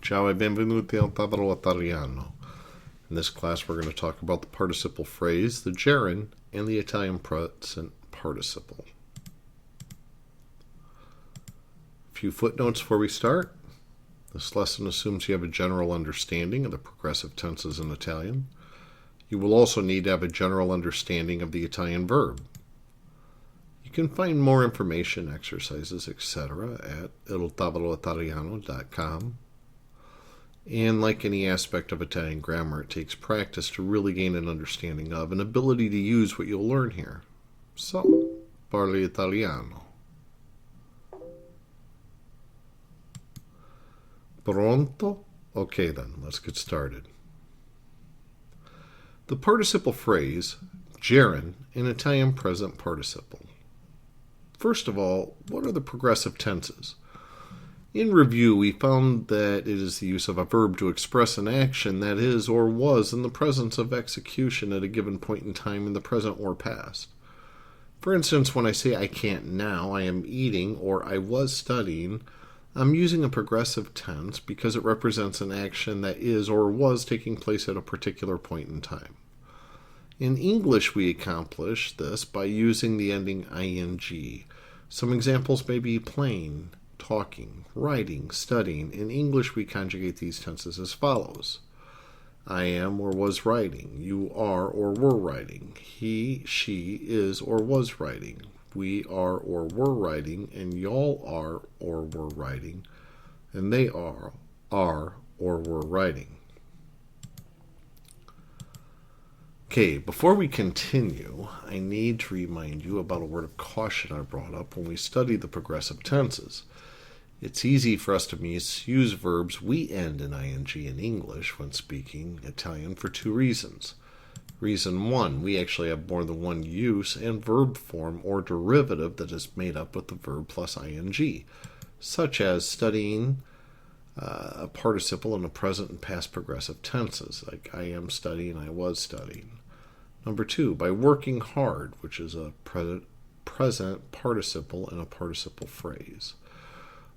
Ciao e benvenuti al Tavolo Italiano. In this class, we're going to talk about the participle phrase, the gerund, and the Italian present participle. A few footnotes before we start. This lesson assumes you have a general understanding of the progressive tenses in Italian. You will also need to have a general understanding of the Italian verb. You can find more information, exercises, etc. at iltavoloitaliano.com. And like any aspect of Italian grammar, it takes practice to really gain an understanding of and ability to use what you'll learn here. So, parli italiano. Pronto? Okay then, let's get started. The participle phrase, gerund, in Italian present participle. First of all, what are the progressive tenses? In review, we found that it is the use of a verb to express an action that is or was in the presence of execution at a given point in time in the present or past. For instance, when I say I can't now, I am eating, or I was studying, I'm using a progressive tense because it represents an action that is or was taking place at a particular point in time. In English, we accomplish this by using the ending ing. Some examples may be playing, talking, writing, studying. In English, we conjugate these tenses as follows. I am or was writing. You are or were writing. He, she, is or was writing. We are or were writing. And y'all are or were writing. And they are or were writing. Okay, before we continue, I need to remind you about a word of caution I brought up when we studied the progressive tenses. It's easy for us to misuse verbs we end in ing in English when speaking Italian for two reasons. Reason one, we actually have more than one use and verb form or derivative that is made up with the verb plus ing, such as studying a participle in a present and past progressive tenses, like I am studying, I was studying. Number two, by working hard, which is a present participle in a participle phrase.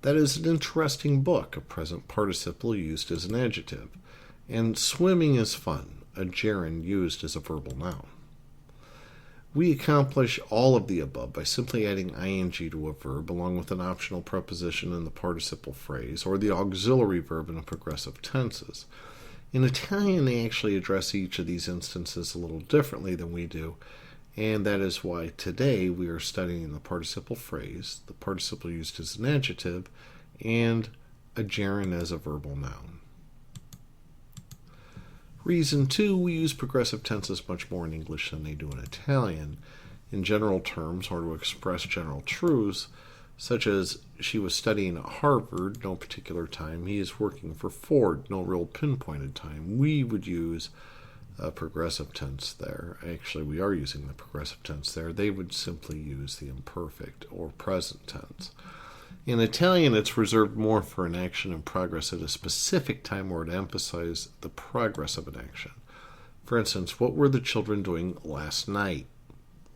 That is an interesting book, a present participle used as an adjective. And swimming is fun, a gerund used as a verbal noun. We accomplish all of the above by simply adding ing to a verb along with an optional preposition in the participle phrase or the auxiliary verb in the progressive tenses. In Italian, they actually address each of these instances a little differently than we do, and that is why today we are studying the participle phrase, the participle used as an adjective, and a gerund as a verbal noun. Reason two, we use progressive tenses much more in English than they do in Italian. In general terms, or to express general truths, such as she was studying at Harvard, no particular time. He is working for Ford, no real pinpointed time. We would use a progressive tense there. Actually, we are using the progressive tense there. They would simply use the imperfect or present tense. In Italian, it's reserved more for an action in progress at a specific time or to emphasize the progress of an action. For instance, what were the children doing last night?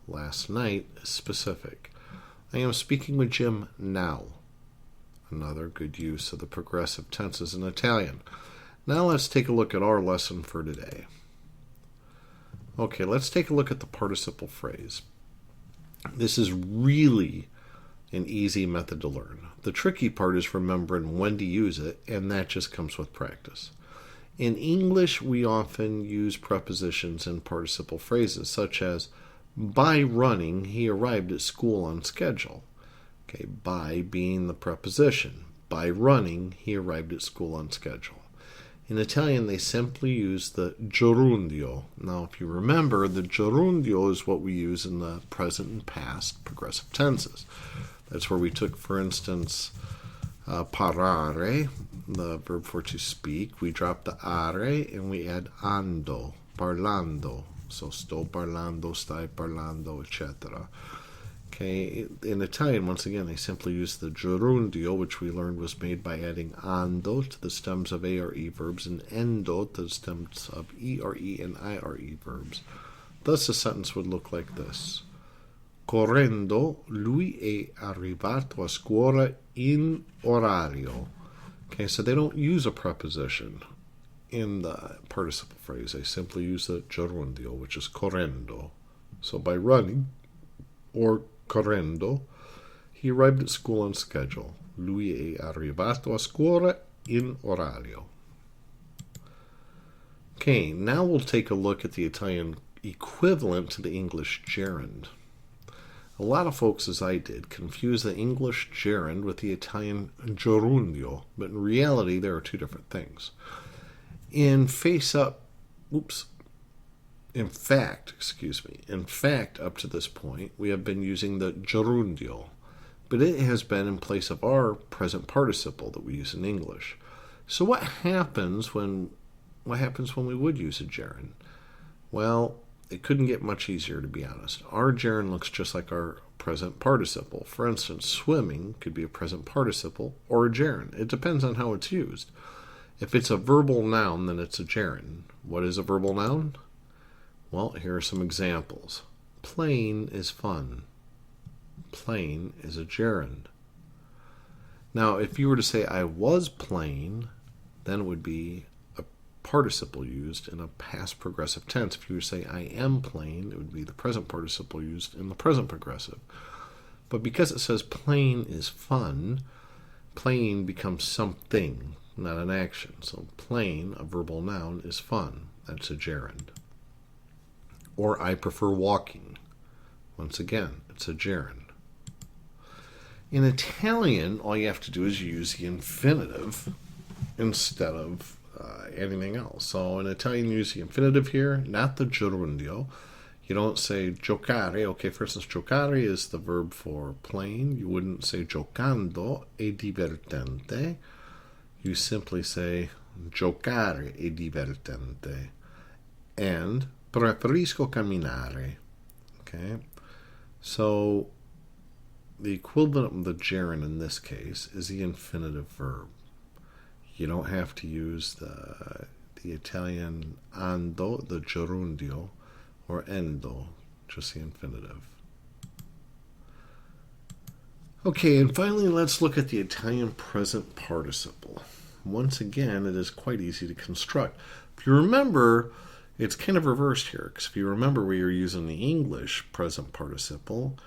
Last night is specific. I am speaking with Jim now. Another good use of the progressive tenses in Italian. Now let's take a look at our lesson for today. Okay, let's take a look at the participle phrase. This is really an easy method to learn. The tricky part is remembering when to use it, and that just comes with practice. In English, we often use prepositions in participle phrases, such as, by running, he arrived at school on schedule. Okay, by being the preposition. By running, he arrived at school on schedule. In Italian, they simply use the gerundio. Now, if you remember, the gerundio is what we use in the present and past progressive tenses. That's where we took, for instance, parlare, the verb for to speak. We drop the are and we add ando, parlando. So sto parlando, stai parlando, etc. Okay, in Italian, once again, they simply use the gerundio, which we learned was made by adding ando to the stems of a or e verbs and endo to the stems of e or e and I or e verbs. Thus, a sentence would look like this. Correndo, lui è arrivato a scuola in orario. Okay, so they don't use a preposition in the participle phrase. They simply use the gerundio, which is correndo. So by running, or correndo, he arrived at school on schedule. Lui è arrivato a scuola in orario. Okay, now we'll take a look at the Italian equivalent to the English gerund. A lot of folks, as I did, confuse the English gerund with the Italian gerundio, but in reality, there are two different things. In fact, up to this point, we have been using the gerundio, but it has been in place of our present participle that we use in English. So what happens when we would use a gerund? Well, it couldn't get much easier, to be honest. Our gerund looks just like our present participle. For instance, swimming could be a present participle or a gerund. It depends on how it's used. If it's a verbal noun, then it's a gerund. What is a verbal noun? Well, here are some examples. Playing is fun. Playing is a gerund. Now, if you were to say I was playing, then it would be a participle used in a past progressive tense. If you were to say I am playing, it would be the present participle used in the present progressive. But because it says playing is fun, playing becomes something, not an action. So playing, a verbal noun, is fun. That's a gerund. Or I prefer walking. Once again, it's a gerund. In Italian, all you have to do is use the infinitive instead of anything else. So in Italian, you use the infinitive here, not the gerundio. You don't say giocare. Okay, for instance, giocare is the verb for playing. You wouldn't say giocando è divertente. You simply say giocare è divertente. And preferisco camminare. Okay, so the equivalent of the gerund in this case is the infinitive verb. You don't have to use the Italian ando, the gerundio, or endo, just the infinitive. Okay, and finally let's look at the Italian present participle. Once again, it is quite easy to construct. If you remember, it's kind of reversed here, because if you remember, we are using the English present participle,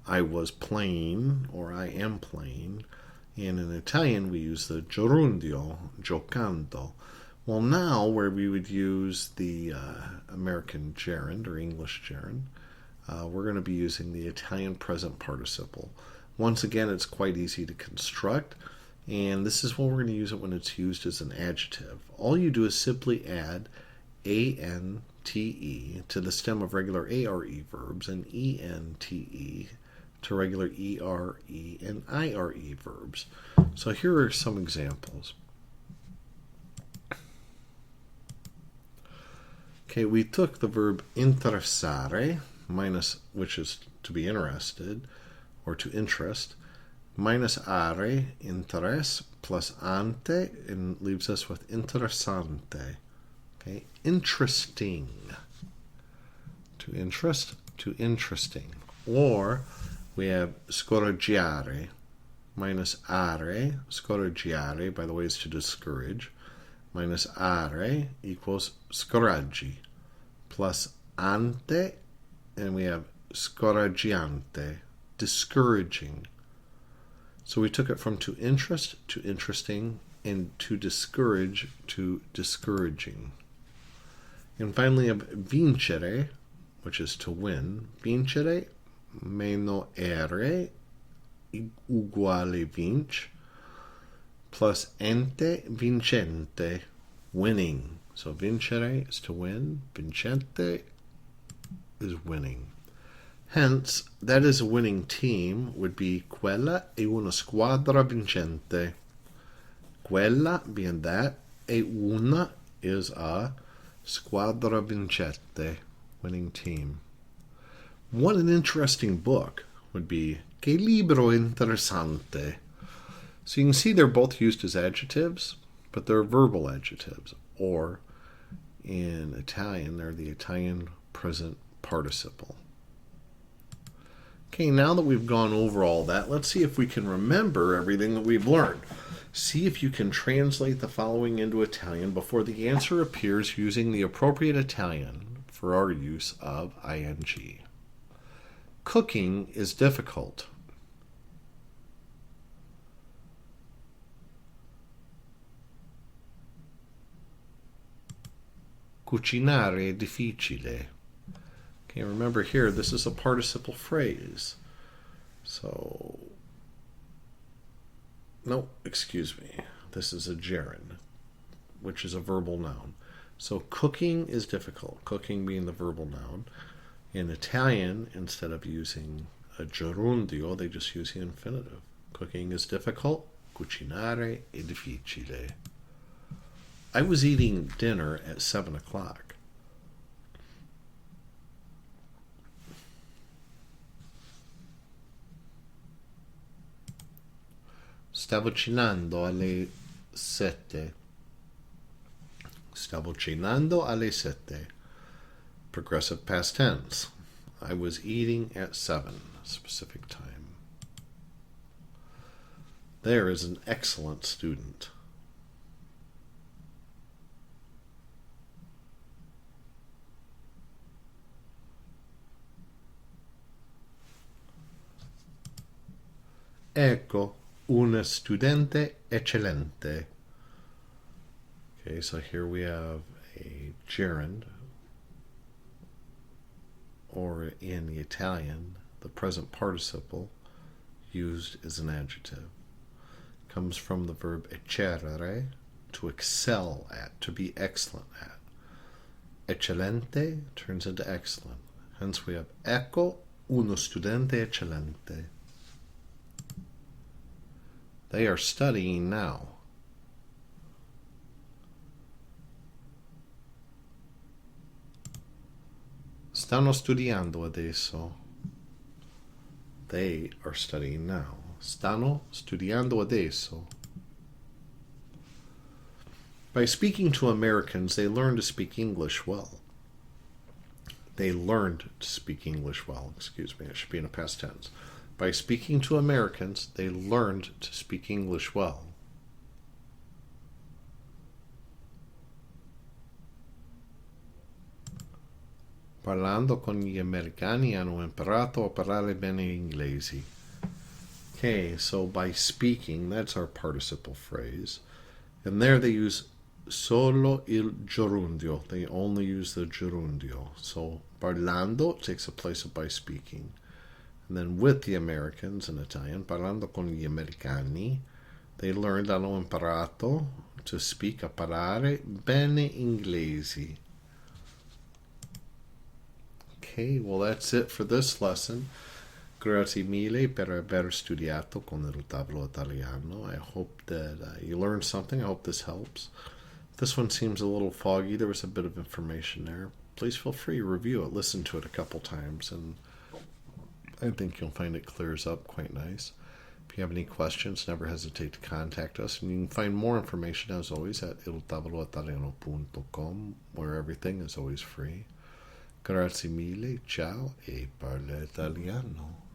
I was playing, or I am playing, and in Italian we use the gerundio, giocando. Well, now where we would use the American gerund, or English gerund, we're going to be using the Italian present participle. Once again, it's quite easy to construct, and this is when we're going to use it when it's used as an adjective. All you do is simply add ante to the stem of regular are verbs and ente to regular ere and ire verbs. So here are some examples. Okay, we took the verb interessare, minus, which is to be interested, or to interest, minus are, interess, plus ante, and leaves us with interessante. Okay, interesting. To interest, to interesting. Or we have scoraggiare, minus are, scoraggiare, by the way, is to discourage, minus are equals scoraggi, plus ante, and we have scoraggiante, discouraging. So we took it from to interest to interesting, and to discourage to discouraging. And finally, of vincere, which is to win. Vincere meno ere uguale vinc, plus ente vincente, winning. So vincere is to win, vincente is winning. Hence, that is a winning team would be quella è una squadra vincente. Quella being that, e una is a squadra vincente, winning team. What an interesting book would be che libro interessante. So you can see they're both used as adjectives, but they're verbal adjectives, or in Italian, they're the Italian present participle. Okay, now that we've gone over all that, let's see if we can remember everything that we've learned. See if you can translate the following into Italian before the answer appears using the appropriate Italian for our use of ing. Cooking is difficult. Cucinare è difficile. Okay, remember here, this is a participle phrase. So, no, excuse me. This is a gerund, which is a verbal noun. So cooking is difficult, cooking being the verbal noun. In Italian, instead of using a gerundio, they just use the infinitive. Cooking is difficult, cucinare è difficile. I was eating dinner at 7 o'clock. Stavo cenando alle 7. Stavo cenando alle 7. Progressive past tense. I was eating at 7, specific time. There is an excellent student. Ecco un studente eccellente. Okay, so here we have a gerund, or in the Italian, the present participle used as an adjective. Comes from the verb eccellere, to excel at, to be excellent at. Eccellente turns into excellent. Hence we have ecco uno studente eccellente. They are studying now. Stanno studiando adesso. They are studying now. Stanno studiando adesso. By speaking to Americans, they learn to speak English well. They learned to speak English well. Excuse me, it should be in a past tense. By speaking to Americans, they learned to speak English well. Parlando con gli americani hanno imparato a parlare bene inglese. Okay, so by speaking, that's our participle phrase. And there they use solo il gerundio. They only use the gerundio. So parlando takes the place of by speaking. And then with the Americans in Italian, parlando con gli americani, they learned, hanno imparato to speak, a parlare bene inglese. Okay, well that's it for this lesson. Grazie mille per aver studiato con il Tavolo Italiano. I hope that you learned something. I hope this helps. This one seems a little foggy. There was a bit of information there. Please feel free to review it. Listen to it a couple times, and I think you'll find it clears up quite nice. If you have any questions, never hesitate to contact us. And you can find more information, as always, at iltavoloitaliano.com, where everything is always free. Grazie mille, ciao e parla italiano.